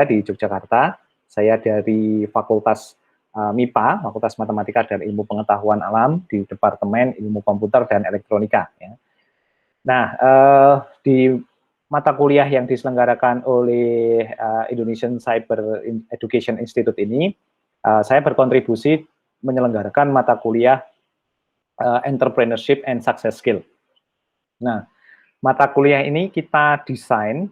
di Yogyakarta. Saya dari Fakultas MIPA, Fakultas Matematika dan Ilmu Pengetahuan Alam di Departemen Ilmu Komputer dan Elektronika. Ya. Nah, di mata kuliah yang diselenggarakan oleh Indonesian Cyber Education Institute ini, saya berkontribusi menyelenggarakan mata kuliah Entrepreneurship and Success Skill. Nah, mata kuliah ini kita desain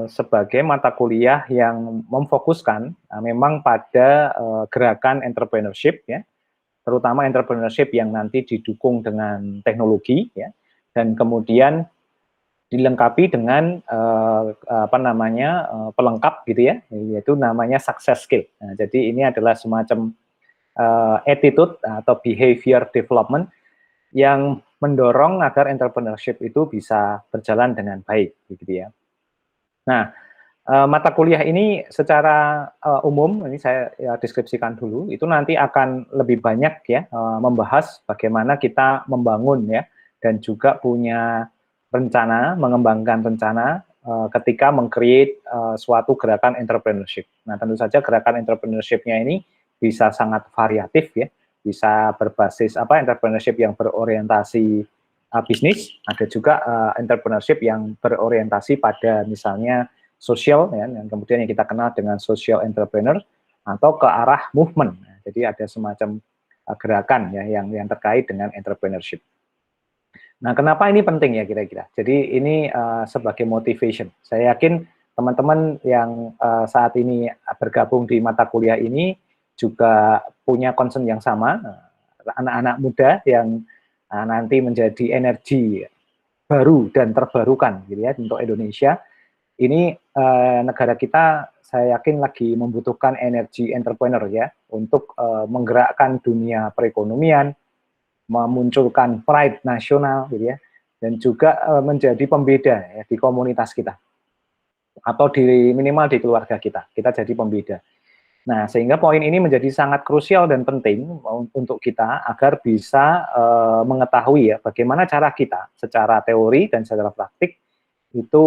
sebagai mata kuliah yang memfokuskan memang pada gerakan entrepreneurship, ya, terutama entrepreneurship yang nanti didukung dengan teknologi, ya, dan kemudian dilengkapi dengan pelengkap gitu ya, yaitu namanya success skill. Nah, jadi ini adalah semacam attitude atau behavior development yang mendorong agar entrepreneurship itu bisa berjalan dengan baik, gitu ya. Nah, mata kuliah ini secara umum, ini saya deskripsikan dulu, itu nanti akan lebih banyak ya membahas bagaimana kita membangun ya, dan juga punya rencana, mengembangkan rencana ketika meng-create suatu gerakan entrepreneurship. Nah, tentu saja gerakan entrepreneurship-nya ini bisa sangat variatif ya, bisa berbasis entrepreneurship yang berorientasi bisnis, ada juga entrepreneurship yang berorientasi pada misalnya sosial, ya, dan kemudian yang kita kenal dengan social entrepreneur atau ke arah movement. Jadi ada semacam gerakan ya yang terkait dengan entrepreneurship. Nah, kenapa ini penting ya kira-kira? Jadi ini sebagai motivation. Saya yakin teman-teman yang saat ini bergabung di mata kuliah ini juga punya concern yang sama, anak-anak muda yang nanti menjadi energi baru dan terbarukan gitu ya untuk Indonesia. Ini negara kita saya yakin lagi membutuhkan energi entrepreneur ya untuk menggerakkan dunia perekonomian, memunculkan pride nasional gitu ya, dan juga menjadi pembeda ya di komunitas kita atau di minimal di keluarga kita jadi pembeda. Nah, sehingga poin ini menjadi sangat krusial dan penting untuk kita agar bisa mengetahui ya bagaimana cara kita secara teori dan secara praktik itu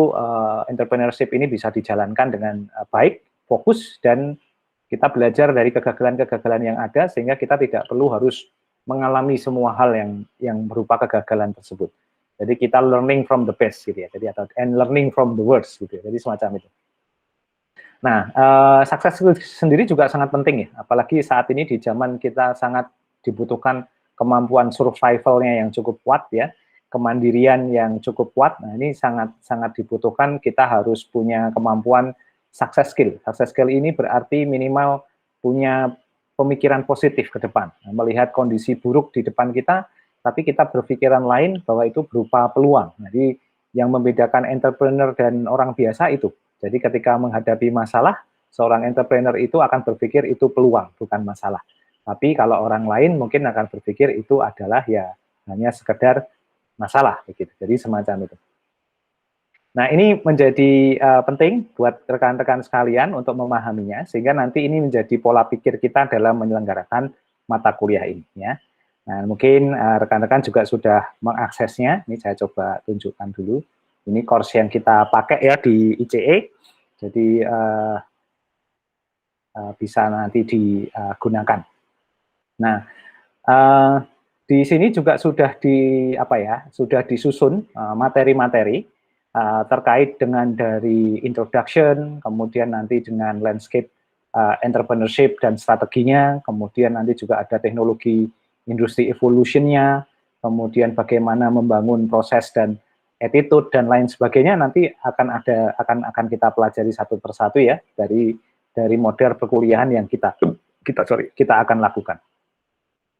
entrepreneurship ini bisa dijalankan dengan baik, fokus, dan kita belajar dari kegagalan-kegagalan yang ada sehingga kita tidak perlu harus mengalami semua hal yang berupa kegagalan tersebut. Jadi kita learning from the best gitu ya. Jadi and learning from the worst gitu ya. Jadi semacam itu. Nah, sukses sendiri juga sangat penting ya, apalagi saat ini di zaman kita sangat dibutuhkan kemampuan survivalnya yang cukup kuat ya, kemandirian yang cukup kuat. Nah, ini sangat dibutuhkan kita harus punya kemampuan success skill. Success skill ini berarti minimal punya pemikiran positif ke depan, melihat kondisi buruk di depan kita, tapi kita berpikiran lain bahwa itu berupa peluang. Jadi yang membedakan entrepreneur dan orang biasa itu. Jadi ketika menghadapi masalah, seorang entrepreneur itu akan berpikir itu peluang, bukan masalah. Tapi kalau orang lain mungkin akan berpikir itu adalah ya hanya sekedar masalah, begitu. Jadi semacam itu. Nah, ini menjadi penting buat rekan-rekan sekalian untuk memahaminya, sehingga nanti ini menjadi pola pikir kita dalam menyelenggarakan mata kuliah ini. Ya. Nah, mungkin rekan-rekan juga sudah mengaksesnya. Ini saya coba tunjukkan dulu. Ini course yang kita pakai ya di ICE, jadi bisa nanti digunakan. Nah, di sini juga sudah sudah disusun materi-materi terkait dengan dari introduction, kemudian nanti dengan landscape entrepreneurship dan strateginya, kemudian nanti juga ada teknologi industri evolution-nya, kemudian bagaimana membangun proses dan attitude dan lain sebagainya nanti akan kita pelajari satu persatu ya dari model perkuliahan yang kita akan lakukan.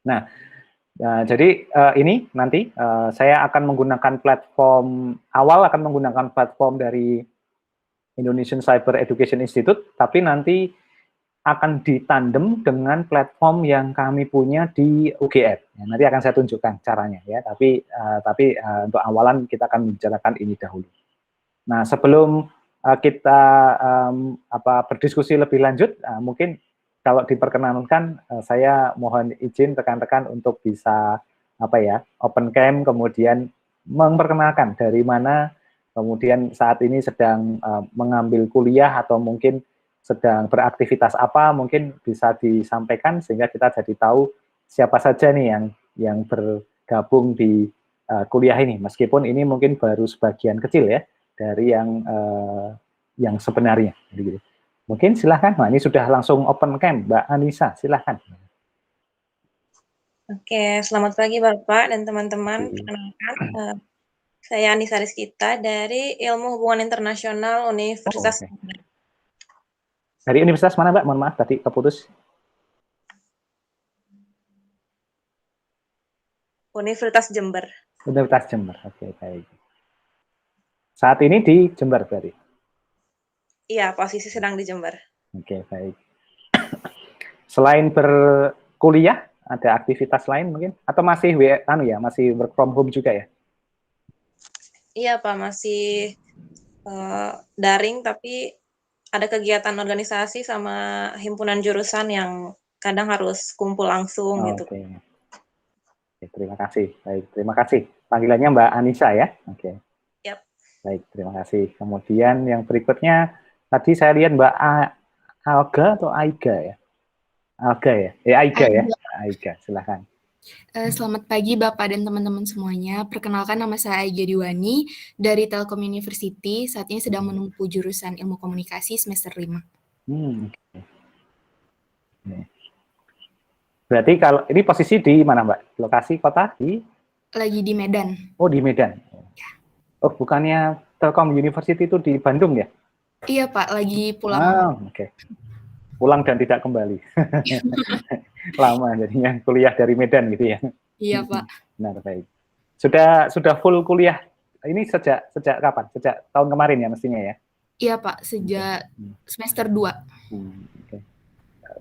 Nah, jadi ini nanti saya akan menggunakan akan menggunakan platform dari Indonesian Cyber Education Institute, tapi nanti akan ditandem dengan platform yang kami punya di UGM. Ya, nanti akan saya tunjukkan caranya ya. Tapi untuk awalan kita akan membicarakan ini dahulu. Nah, sebelum kita berdiskusi lebih lanjut, mungkin kalau diperkenankan saya mohon izin rekan-rekan untuk bisa open cam, kemudian memperkenalkan dari mana kemudian saat ini sedang mengambil kuliah atau mungkin sedang beraktivitas apa, mungkin bisa disampaikan sehingga kita jadi tahu siapa saja nih yang bergabung di kuliah ini, meskipun ini mungkin baru sebagian kecil ya dari yang sebenarnya. Gitu. Mungkin silahkan, ini sudah langsung open cam, Mbak Anissa, silahkan. Oke, selamat pagi Bapak dan teman-teman. Perkenalkan, saya Anissa Rizkita dari Ilmu Hubungan Internasional Universitas Jember. Dari universitas mana, Mbak? Mohon maaf, tadi keputus. Universitas Jember. Universitas Jember, oke, baik. Saat ini di Jember berarti? Iya, posisi sedang di Jember. Oke, baik. Selain berkuliah, ada aktivitas lain mungkin? Atau masih masih work from home juga ya? Iya, Pak, masih daring, tapi ada kegiatan organisasi sama himpunan jurusan yang kadang harus kumpul langsung gitu. Oke, terima kasih. Baik, terima kasih. Panggilannya Mbak Anissa ya? Oke. Yep. Baik, terima kasih. Kemudian yang berikutnya, tadi saya lihat Mbak Alga atau Aiga ya? Alga ya? Aiga ya? Aiga, silahkan. Selamat pagi Bapak dan teman-teman semuanya. Perkenalkan, nama saya Aiga Diwani dari Telkom University. Saat ini sedang menempuh jurusan Ilmu Komunikasi semester 5. Berarti kalau ini posisi di mana, Mbak? Lokasi kota di? Lagi di Medan. Oh, di Medan. Ya. Oh, bukannya Telkom University itu di Bandung ya? Iya Pak, lagi pulang. Oke. Pulang dan tidak kembali. Lama jadinya kuliah dari Medan gitu ya. Iya Pak. Benar, baik. Sudah full kuliah ini sejak kapan? Sejak tahun kemarin ya mestinya ya? Iya Pak, sejak semester 2. Okay.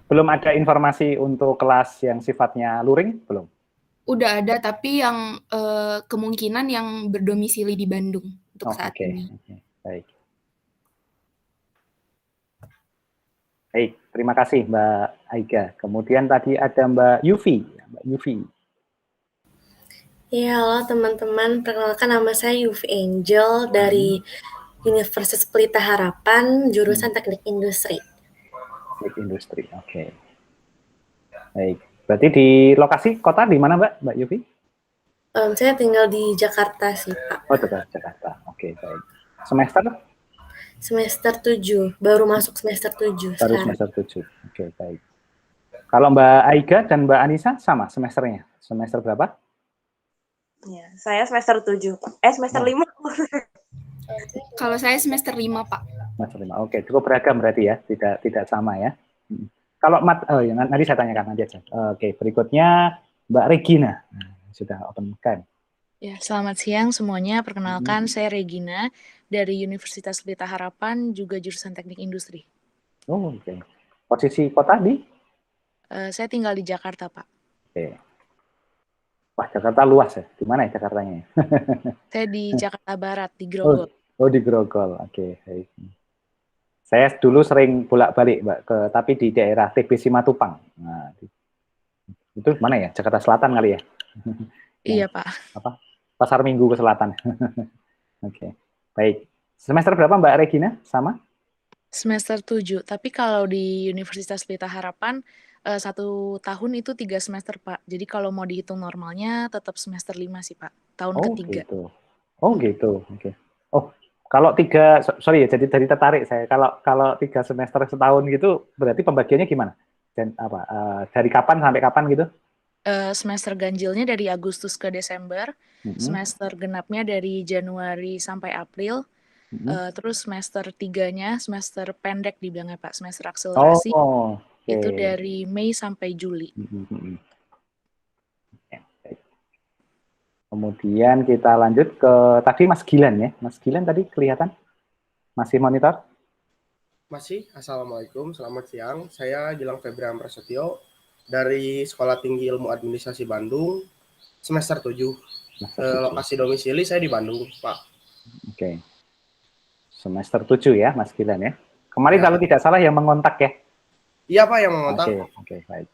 Belum ada informasi untuk kelas yang sifatnya luring? Belum? Udah ada, tapi yang kemungkinan yang berdomisili di Bandung untuk saat ini. Baik. Baik, terima kasih Mbak Aiga. Kemudian tadi ada Mbak Yufi. Mbak Yufi. Ya, halo teman-teman. Perkenalkan, nama saya Yufi Angel dari Universitas Pelita Harapan, jurusan Teknik Industri. Teknik Industri, oke. Baik, berarti di lokasi kota di mana Mbak Yufi? Saya tinggal di Jakarta sih, Pak. Oh, Jakarta. Oke, baik. Semester? Semester 7, baru masuk semester 7 Baru sekarang. semester 7, oke, baik. Kalau Mbak Aiga dan Mbak Anissa sama semesternya? Semester berapa? Ya, saya semester 7, Pak. Semester 5. Kalau saya semester 5, Pak. Semester 5, oke. Cukup beragam berarti ya, tidak sama ya. Kalau nanti saya tanyakan nanti aja. Oke, berikutnya Mbak Regina. Sudah open cam. Ya, selamat siang semuanya. Perkenalkan, saya Regina dari Universitas Pelita Harapan, juga jurusan Teknik Industri. Oh, oke. Posisi kota di? Saya tinggal di Jakarta, Pak. Oke. Wah, Jakarta luas ya. Di mana ya Jakartanya? Saya di Jakarta Barat, di Grogol. Oh, di Grogol. Oke. Saya dulu sering bolak-balik, Mbak, tapi di daerah TB Simatupang. Nah, itu mana ya? Jakarta Selatan kali ya? Iya, Pak. Apa? Pasar Minggu ke selatan. Oke. Baik. Semester berapa Mbak Regina? Sama? Semester 7. Tapi kalau di Universitas Pelita Harapan, 1 tahun itu 3 semester, Pak. Jadi kalau mau dihitung normalnya, tetap semester 5 sih, Pak. Tahun ketiga. Gitu. Oh, gitu. Oke. Oh, kalau 3, sorry ya, jadi tertarik saya. Kalau 3 semester setahun gitu, berarti pembagiannya gimana? Dan dari kapan sampai kapan gitu? Semester ganjilnya dari Agustus ke Desember, semester genapnya dari Januari sampai April, terus semester 3-nya, semester pendek dibilangnya Pak, semester akselerasi, itu dari Mei sampai Juli. Kemudian kita lanjut ke tadi Mas Gilan ya. Mas Gilan tadi kelihatan? Masih monitor? Masih. Assalamualaikum, selamat siang. Saya Gilang Febrian Prasetyo dari Sekolah Tinggi Ilmu Administrasi Bandung, semester 7. Lokasi domisili saya di Bandung, Pak. Oke. Semester 7 ya, Mas Gilan ya. Kemarin kalau tidak salah yang mengontak ya? Iya, Pak, yang mengontak. Oke, baik.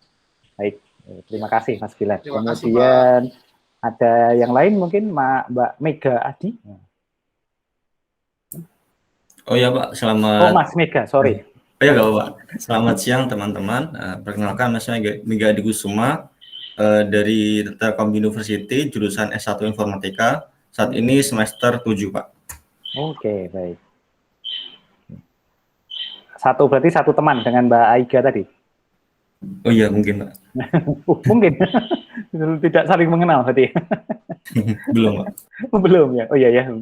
Baik, terima kasih Mas Gilan. Terima kasih, Kemudian Pak. Ada yang lain mungkin Mbak Mega Adi? Oh ya Pak, selamat. Oh Mas Mega, sorry. Oh ya, gak apa-apa. Selamat siang teman-teman. Perkenalkan, nama saya Mega Adi Kusuma dari Telkom University, jurusan S1 Informatika. Saat ini semester 7, Pak. Oke, baik. Berarti satu teman dengan Mbak Aiga tadi? Oh iya, mungkin, Pak. Mungkin. Tidak saling mengenal berarti. Belum, Pak. Belum ya. Oh iya ya.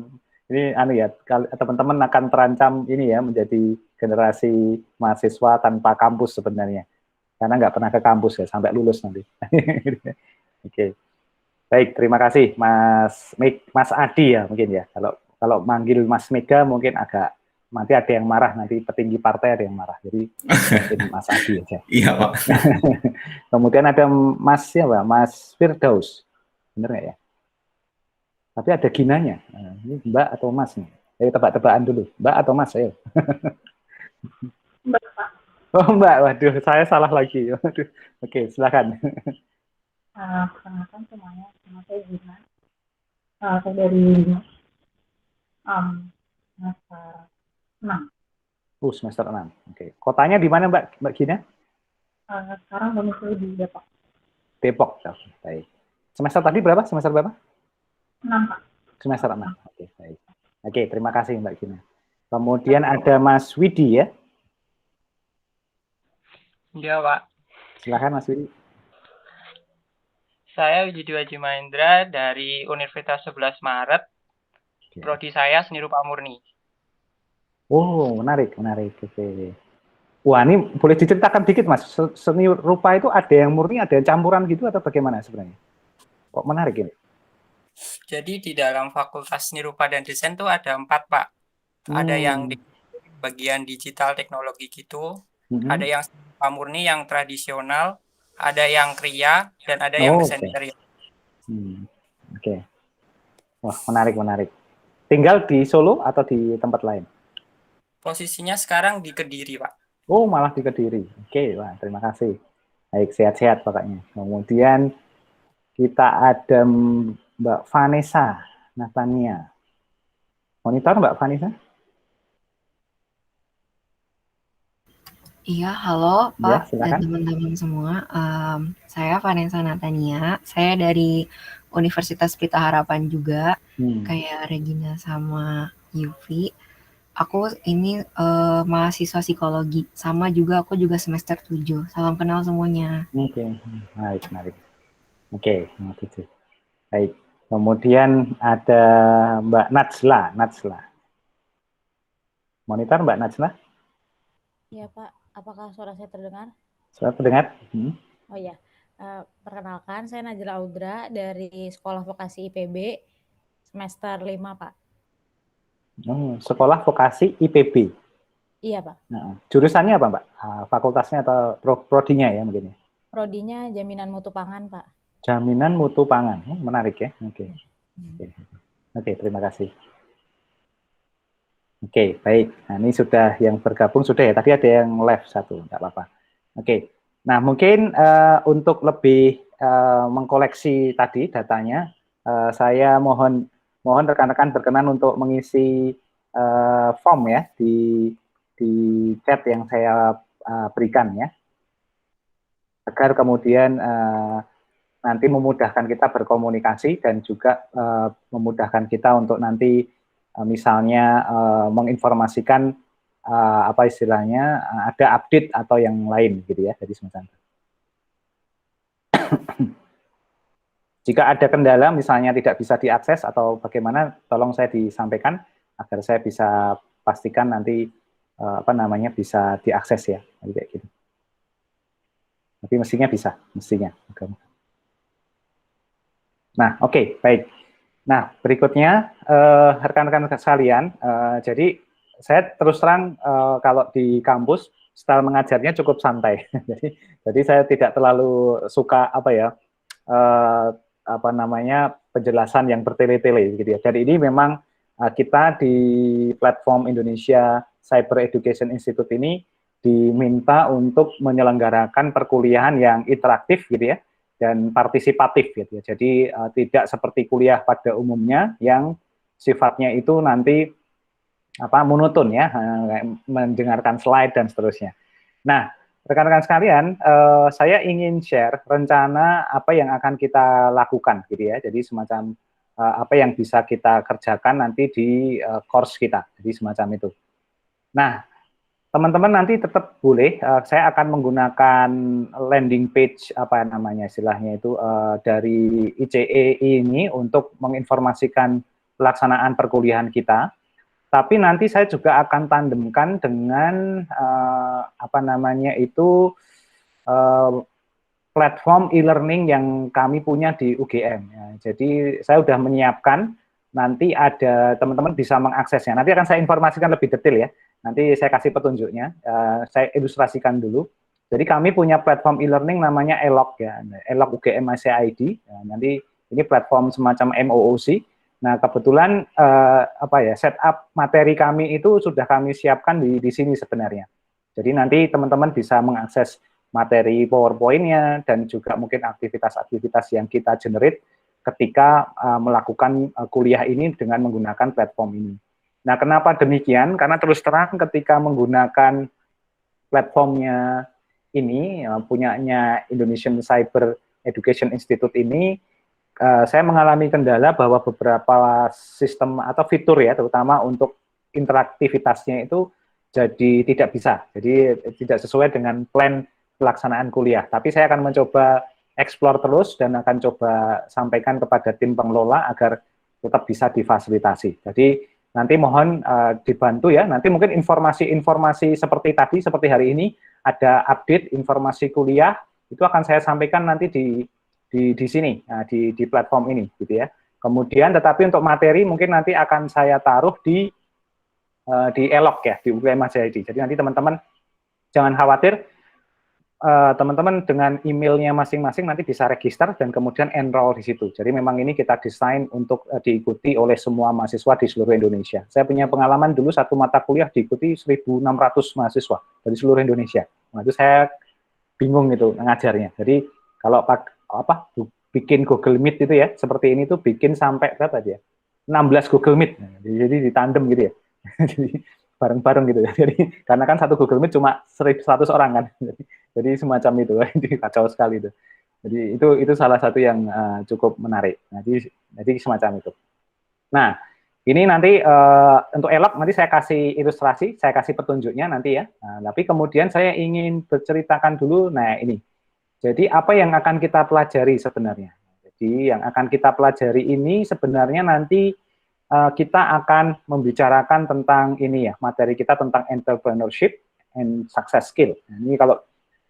Ini ya, teman-teman akan terancam ini ya, menjadi generasi mahasiswa tanpa kampus sebenarnya. Karena nggak pernah ke kampus ya, sampai lulus nanti. Oke. Baik, terima kasih Mas Adi ya mungkin ya. Kalau manggil Mas Mega mungkin agak, nanti ada yang marah, nanti petinggi partai ada yang marah. Jadi mungkin Mas Adi aja. Iya, Pak. Kemudian ada Mas Firdaus. Benar nggak ya? Tapi ada ginanya. Nah, ini Mbak atau Mas nih? Ayo tebak-tebakan dulu. Mbak atau Mas? Ayo. Mbak, Pak. Oh Mbak, waduh saya salah lagi. Waduh. Oke, silakan. Perkenalkan semuanya, nama saya Gina. Saya dari semester 6. Semester 6. Oke. Kotanya di mana Mbak Gina? Sekarang domisili di Depok. Depok. Baik. Semester tadi berapa? Semester berapa? 6, Pak. Semester 6. Oke, baik. Oke, terima kasih Mbak Gina. Kemudian ada Mas Widi ya. Iya, Pak. Silakan Mas Widi. Saya Widi Waji Mahendra dari Universitas 11 Maret. Oke. Prodi saya Seni Rupa Murni. Oh, menarik. Oke. Wah, ini boleh diceritakan dikit Mas. Seni rupa itu ada yang murni, ada yang campuran gitu atau bagaimana sebenarnya? Kok menarik ini? Jadi di dalam Fakultas Seni Rupa dan Desain tuh ada 4, Pak. Ada yang di bagian digital teknologi gitu, ada yang seni rupa murni yang tradisional, ada yang kriya, dan ada yang desain interior. Oke. Wah, menarik. Tinggal di Solo atau di tempat lain? Posisinya sekarang di Kediri, Pak. Oh, malah di Kediri. Oke, wah, terima kasih. Baik, sehat-sehat pokoknya. Kemudian kita ada Mbak Vanessa Natania. Monitor Mbak Vanessa? Iya, halo Pak Ya, dan teman-teman semua. Saya Vanessa Natania. Saya dari Universitas Pelita Harapan juga, kayak Regina sama Yufi. Aku ini mahasiswa psikologi, sama juga aku juga semester 7. Salam kenal semuanya. Oke, menarik. Oke, 7. Baik. Kemudian ada Mbak Najla. Monitor Mbak Najla? Iya Pak, apakah suara saya terdengar? Suara terdengar? Oh iya, perkenalkan saya Najla Audra dari Sekolah Vokasi IPB semester 5 Pak. Sekolah Vokasi IPB? Iya Pak. Nah, jurusannya apa Mbak? Fakultasnya atau prodinya ya mungkin? Prodinya Jaminan Mutu Pangan Pak. Jaminan Mutu Pangan, menarik ya. Oke, terima kasih. Oke, baik. Nah, ini sudah yang bergabung sudah ya. Tadi ada yang live 1, nggak apa-apa. Oke. Nah, mungkin untuk lebih mengkoleksi tadi datanya, saya mohon rekan-rekan berkenan untuk mengisi form ya di chat yang saya berikan ya, agar kemudian nanti memudahkan kita berkomunikasi dan juga memudahkan kita untuk nanti misalnya menginformasikan apa istilahnya ada update atau yang lain gitu ya dari semacam. Jika ada kendala misalnya tidak bisa diakses atau bagaimana, tolong saya disampaikan agar saya bisa pastikan nanti bisa diakses ya, kayak gitu. Tapi mestinya bisa, Nah, oke, baik. Nah, berikutnya rekan-rekan sekalian, jadi saya terus terang kalau di kampus style mengajarnya cukup santai. jadi saya tidak terlalu suka penjelasan yang bertele-tele gitu ya. Jadi ini memang kita di platform Indonesia Cyber Education Institute ini diminta untuk menyelenggarakan perkuliahan yang interaktif gitu ya, dan partisipatif gitu ya. Jadi tidak seperti kuliah pada umumnya yang sifatnya itu nanti monoton ya, mendengarkan slide dan seterusnya. Nah, rekan-rekan sekalian, saya ingin share rencana apa yang akan kita lakukan gitu ya. Jadi semacam apa yang bisa kita kerjakan nanti di course kita. Jadi semacam itu. Nah, teman-teman nanti tetap boleh, saya akan menggunakan landing page apa namanya istilahnya itu dari ICE ini untuk menginformasikan pelaksanaan perkuliahan kita. Tapi nanti saya juga akan tandemkan dengan apa namanya itu platform e-learning yang kami punya di UGM. Ya, jadi saya sudah menyiapkan, nanti ada teman-teman bisa mengaksesnya. Nanti akan saya informasikan lebih detail ya. Nanti saya kasih petunjuknya. Saya ilustrasikan dulu. Jadi kami punya platform e-learning namanya ELOC ya, ELOC UGM ICID. Ya, nanti ini platform semacam MOOC. Nah kebetulan apa ya setup materi kami itu sudah kami siapkan di sini sebenarnya. Jadi nanti teman-teman bisa mengakses materi PowerPoint-nya dan juga mungkin aktivitas-aktivitas yang kita generate ketika melakukan kuliah ini dengan menggunakan platform ini. Nah, kenapa demikian? Karena terus terang ketika menggunakan platformnya ini, punyanya Indonesian Cyber Education Institute ini, saya mengalami kendala bahwa beberapa sistem atau fitur ya, terutama untuk interaktivitasnya itu jadi tidak bisa, jadi tidak sesuai dengan plan pelaksanaan kuliah. Tapi saya akan mencoba explore terus dan akan coba sampaikan kepada tim pengelola agar tetap bisa difasilitasi. Jadi nanti mohon dibantu ya, nanti mungkin informasi-informasi seperti tadi, seperti hari ini, ada update informasi kuliah, itu akan saya sampaikan nanti di sini, di platform ini, gitu ya. Kemudian, tetapi untuk materi mungkin nanti akan saya taruh di ELOC ya, di UGM ICID. Jadi nanti teman-teman jangan khawatir, teman-teman dengan emailnya masing-masing nanti bisa register dan kemudian enroll di situ. Jadi memang ini kita desain untuk diikuti oleh semua mahasiswa di seluruh Indonesia. Saya punya pengalaman dulu satu mata kuliah diikuti 1.600 mahasiswa dari seluruh Indonesia. Nah, itu saya bingung itu ngajarnya. Jadi kalau bikin Google Meet itu ya, seperti ini tuh bikin sampai berapa dia? 16 Google Meet. Jadi ditandem gitu ya. Jadi bareng-bareng gitu ya. Jadi karena kan satu Google Meet cuma 100 orang kan. Jadi semacam itu, jadi kacau sekali itu. Jadi itu salah satu yang cukup menarik. Jadi semacam itu. Nah, ini nanti untuk ELOC nanti saya kasih ilustrasi, saya kasih petunjuknya nanti ya. Nah, tapi kemudian saya ingin berceritakan dulu, nah ini. Jadi apa yang akan kita pelajari sebenarnya? Jadi yang akan kita pelajari ini sebenarnya nanti kita akan membicarakan tentang ini ya, materi kita tentang entrepreneurship and success skill. Nah, ini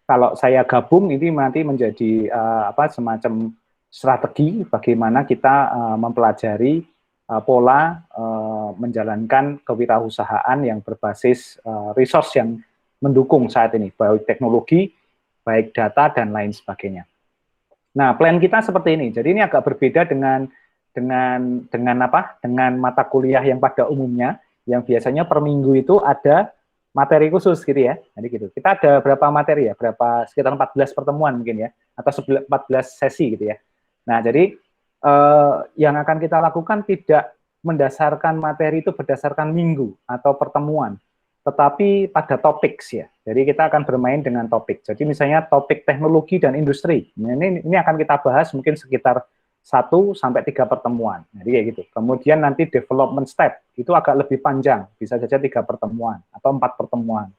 kalau saya gabung ini nanti menjadi semacam strategi bagaimana kita mempelajari pola menjalankan kewirausahaan yang berbasis resource yang mendukung saat ini, baik teknologi, baik data dan lain sebagainya. Nah, plan kita seperti ini. Jadi ini agak berbeda dengan mata kuliah yang pada umumnya, yang biasanya per minggu itu ada materi khusus gitu ya. Jadi gitu. Kita ada berapa materi ya? Sekitar 14 pertemuan mungkin ya, atau 14 sesi gitu ya. Nah, jadi yang akan kita lakukan tidak mendasarkan materi itu berdasarkan minggu atau pertemuan, tetapi pada topik ya. Jadi kita akan bermain dengan topik. Jadi misalnya topik teknologi dan industri. Nah, ini akan kita bahas mungkin sekitar 1 sampai 3 pertemuan. Jadi kayak gitu. Kemudian nanti development step itu agak lebih panjang, bisa saja 3 pertemuan atau 4 pertemuan.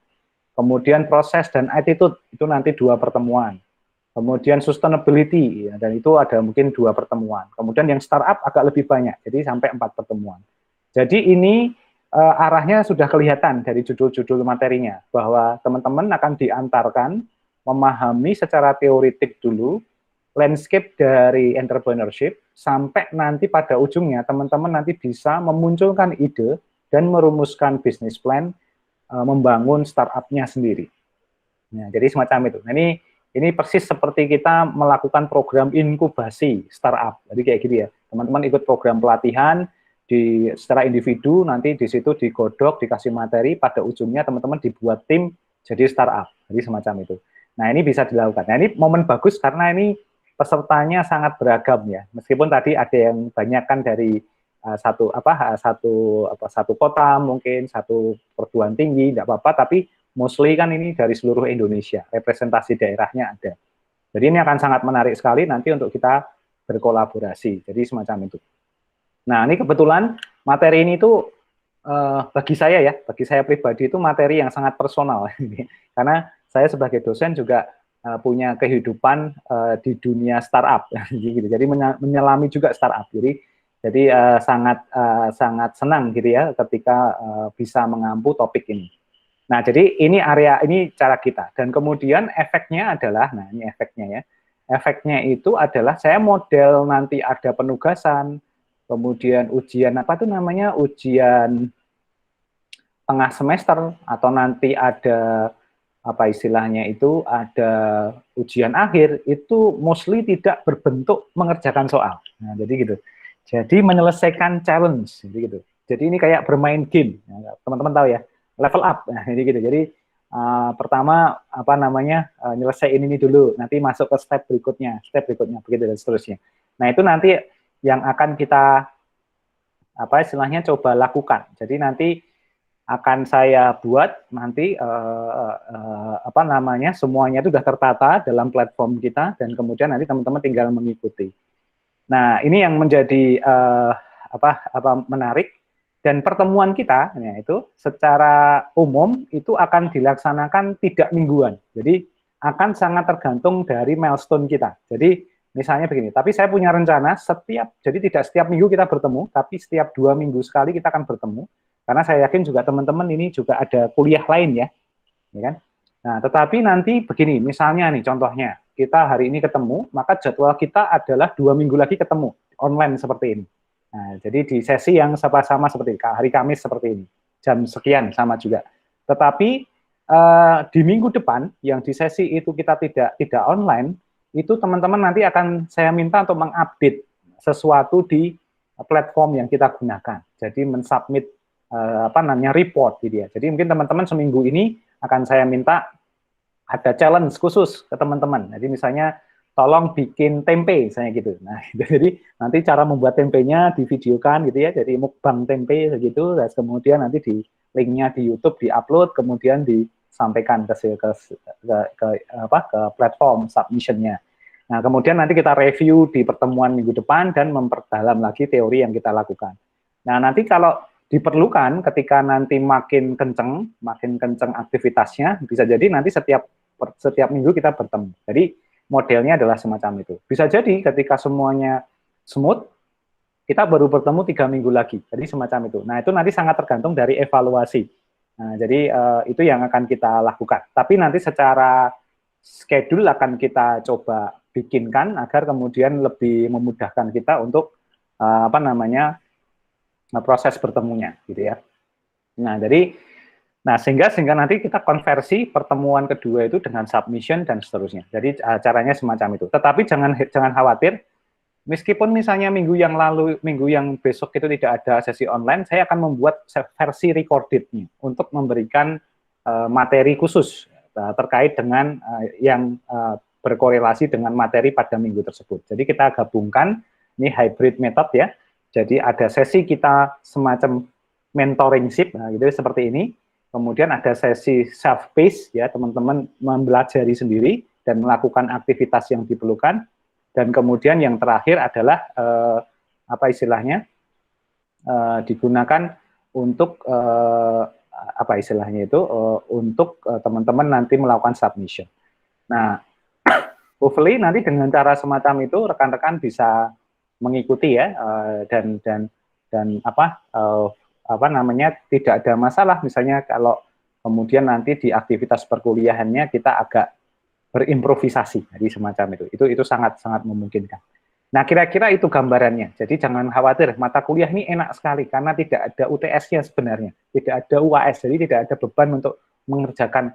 Kemudian proses dan attitude itu nanti 2 pertemuan. Kemudian sustainability ya, dan itu ada mungkin 2 pertemuan. Kemudian yang startup agak lebih banyak, jadi sampai 4 pertemuan. Jadi ini arahnya sudah kelihatan dari judul-judul materinya, bahwa teman-teman akan diantarkan memahami secara teoritik dulu landscape dari entrepreneurship, sampai nanti pada ujungnya teman-teman nanti bisa memunculkan ide dan merumuskan bisnis plan, membangun startup-nya sendiri. Nah, jadi semacam itu. Nah, ini persis seperti kita melakukan program inkubasi startup. Jadi kayak gitu ya. Teman-teman ikut program pelatihan secara individu, nanti di situ digodok, dikasih materi, pada ujungnya teman-teman dibuat tim jadi startup. Jadi semacam itu. Nah, ini bisa dilakukan. Nah, ini momen bagus karena ini pesertanya sangat beragam ya. Meskipun tadi ada yang banyak kan dari satu kota mungkin, satu perguruan tinggi, tidak apa-apa, tapi mostly kan ini dari seluruh Indonesia, representasi daerahnya ada. Jadi ini akan sangat menarik sekali nanti untuk kita berkolaborasi, jadi semacam itu. Nah, ini kebetulan materi ini tuh bagi saya pribadi itu materi yang sangat personal, karena saya sebagai dosen juga punya kehidupan di dunia startup, gitu. Jadi menyelami juga startup. Jadi sangat senang gitu ya ketika bisa mengampu topik ini. Nah, jadi ini cara kita. Dan kemudian efeknya adalah, nah ini efeknya ya. Efeknya itu adalah saya model nanti ada penugasan, kemudian ujian ujian tengah semester, atau nanti ada ada ujian akhir, itu mostly tidak berbentuk mengerjakan soal. Nah, jadi gitu. Jadi menyelesaikan challenge, gitu. Jadi ini kayak bermain game, teman-teman tahu ya, level up. Nah, jadi gitu. Jadi pertama nyelesain ini dulu, nanti masuk ke step berikutnya, begitu dan seterusnya. Nah, itu nanti yang akan kita coba lakukan. Jadi nanti akan saya buat nanti semuanya itu sudah tertata dalam platform kita, dan kemudian nanti teman-teman tinggal mengikuti. Nah, ini yang menjadi menarik, dan pertemuan kita itu secara umum itu akan dilaksanakan tidak mingguan. Jadi akan sangat tergantung dari milestone kita. Jadi misalnya begini, tapi saya punya rencana jadi tidak setiap minggu kita bertemu, tapi setiap 2 minggu sekali kita akan bertemu, karena saya yakin juga teman-teman ini juga ada kuliah lain ya kan? Nah, tetapi nanti begini, misalnya nih contohnya, kita hari ini ketemu, maka jadwal kita adalah 2 minggu lagi ketemu, online seperti ini. Nah, jadi di sesi yang sama-sama seperti hari Kamis seperti ini, jam sekian sama juga. Tetapi di minggu depan, yang di sesi itu kita tidak online, itu teman-teman nanti akan saya minta untuk mengupdate sesuatu di platform yang kita gunakan. Jadi mensubmit report gitu ya. Jadi mungkin teman-teman seminggu ini akan saya minta ada challenge khusus ke teman-teman. Jadi misalnya tolong bikin tempe misalnya gitu. Nah, jadi nanti cara membuat tempenya divideokan gitu ya. Jadi mukbang tempe segitu, dan kemudian nanti di linknya di YouTube diupload, kemudian disampaikan ke platform submissionnya. Nah, kemudian nanti kita review di pertemuan minggu depan dan memperdalam lagi teori yang kita lakukan. Nah, nanti kalau diperlukan ketika nanti makin kenceng aktivitasnya, bisa jadi nanti setiap minggu kita bertemu. Jadi modelnya adalah semacam itu. Bisa jadi ketika semuanya smooth, kita baru bertemu 3 minggu lagi. Jadi semacam itu. Nah, itu nanti sangat tergantung dari evaluasi. Nah, jadi itu yang akan kita lakukan. Tapi nanti secara schedule akan kita coba bikinkan agar kemudian lebih memudahkan kita untuk proses bertemunya gitu ya. Nah, sehingga nanti kita konversi pertemuan kedua itu dengan submission dan seterusnya. Jadi caranya semacam itu. Tetapi jangan khawatir, meskipun misalnya minggu yang besok itu tidak ada sesi online, saya akan membuat versi recorded-nya untuk memberikan materi khusus terkait dengan yang berkorelasi dengan materi pada minggu tersebut. Jadi kita gabungkan, ini hybrid method ya. Jadi ada sesi kita semacam mentoringship, nah gitu seperti ini. Kemudian ada sesi self-paced ya, teman-teman mempelajari sendiri dan melakukan aktivitas yang diperlukan. Dan kemudian yang terakhir adalah digunakan untuk untuk teman-teman nanti melakukan submission. Nah, hopefully nanti dengan cara semacam itu rekan-rekan bisa mengikuti ya, dan tidak ada masalah misalnya kalau kemudian nanti di aktivitas perkuliahannya kita agak berimprovisasi, jadi semacam itu sangat memungkinkan. Nah, kira-kira itu gambarannya. Jadi jangan khawatir, mata kuliah ini enak sekali karena tidak ada UTS-nya sebenarnya, tidak ada UAS, jadi tidak ada beban untuk mengerjakan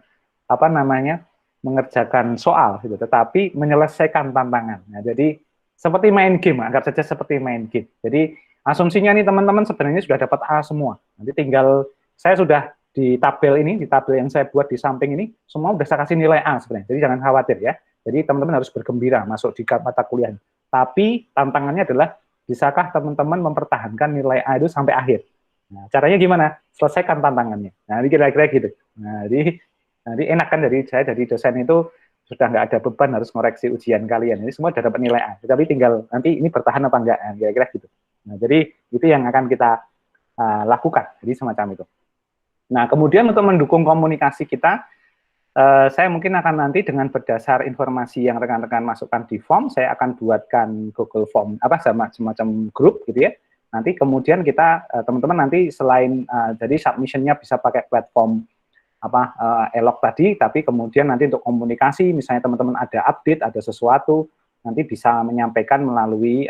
mengerjakan soal gitu, tetapi menyelesaikan tantangan. Nah, jadi seperti main game, anggap saja seperti main game. Jadi asumsinya nih teman-teman sebenarnya sudah dapat A semua. Nanti tinggal saya sudah di tabel yang saya buat di samping ini, semua sudah saya kasih nilai A sebenarnya. Jadi jangan khawatir ya. Jadi teman-teman harus bergembira masuk di mata kuliah. Tapi tantangannya adalah bisakah teman-teman mempertahankan nilai A itu sampai akhir? Nah, caranya gimana? Selesaikan tantangannya. Nah, ini kira-kira gitu. Nah, jadi enak kan dari saya dari dosen itu sudah nggak ada beban harus ngoreksi ujian kalian. Ini semua sudah dapat nilai A. Tapi tinggal nanti ini bertahan apa enggak, nah, kira-kira gitu. Nah, jadi itu yang akan kita lakukan. Jadi semacam itu. Nah, kemudian untuk mendukung komunikasi kita, saya mungkin akan nanti dengan berdasar informasi yang rekan-rekan masukkan di form, saya akan buatkan Google Form, semacam grup gitu ya. Nanti kemudian kita, teman-teman nanti selain, jadi submission-nya bisa pakai platform Elok tadi, tapi kemudian nanti untuk komunikasi, misalnya teman-teman ada update, ada sesuatu, nanti bisa menyampaikan melalui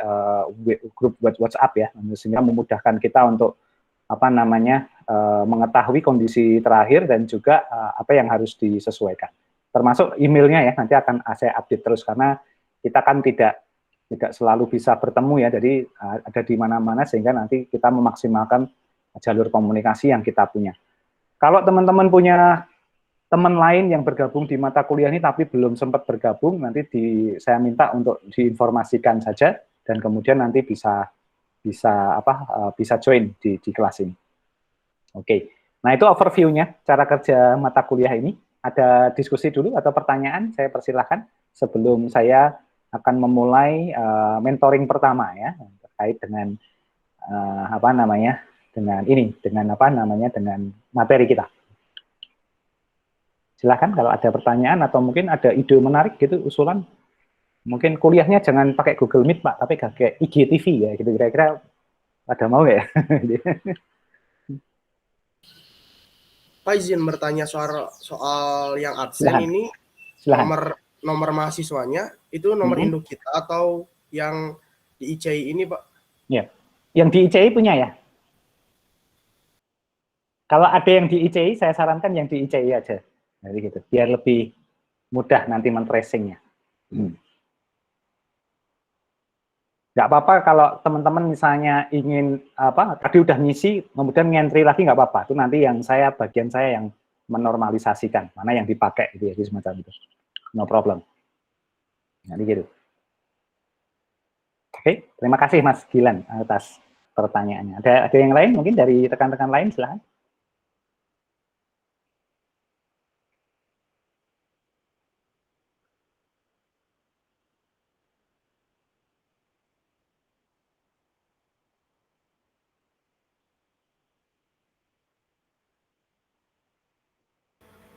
grup WhatsApp ya, sehingga memudahkan kita untuk mengetahui kondisi terakhir dan juga apa yang harus disesuaikan. Termasuk emailnya ya, nanti akan saya update terus karena kita kan tidak selalu bisa bertemu ya, jadi ada di mana-mana sehingga nanti kita memaksimalkan jalur komunikasi yang kita punya. Kalau teman-teman punya teman lain yang bergabung di mata kuliah ini tapi belum sempat bergabung, nanti saya minta untuk diinformasikan saja dan kemudian nanti bisa join di kelas ini. Oke. Nah, itu overview-nya cara kerja mata kuliah ini. Ada diskusi dulu atau pertanyaan? Saya persilahkan sebelum saya akan memulai mentoring pertama ya terkait dengan dengan materi kita. Silakan kalau ada pertanyaan atau mungkin ada ide menarik gitu, usulan. Mungkin kuliahnya jangan pakai Google Meet, Pak, tapi pakai IGTV ya, gitu kira-kira ada mau nggak ya? Pak, izin bertanya soal yang absen. Silahkan. Ini Silahkan. nomor mahasiswanya itu nomor induk kita atau yang di ICI ini, Pak? Ya, yang di ICI punya ya. Kalau ada yang di ICI, saya sarankan yang di ICI aja. Jadi gitu, biar lebih mudah nanti men-tracing-nya. Nggak apa-apa kalau teman-teman misalnya ingin tadi udah ngisi, kemudian ngentri lagi nggak apa-apa. Itu nanti bagian saya yang menormalisasikan mana yang dipakai gitu ya, jadi semacam itu. No problem. Jadi gitu. Oke, terima kasih Mas Gilan atas pertanyaannya. Ada yang lain mungkin dari rekan-rekan lain, silahkan.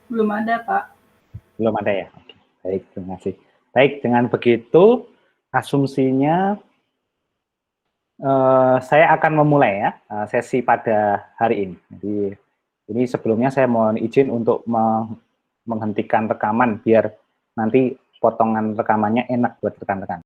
Belum ada, Pak. Belum ada ya? Oke. Baik, terima kasih. Baik, dengan begitu asumsinya saya akan memulai ya sesi pada hari ini. Jadi ini sebelumnya saya mohon izin untuk menghentikan rekaman biar nanti potongan rekamannya enak buat rekan-rekan.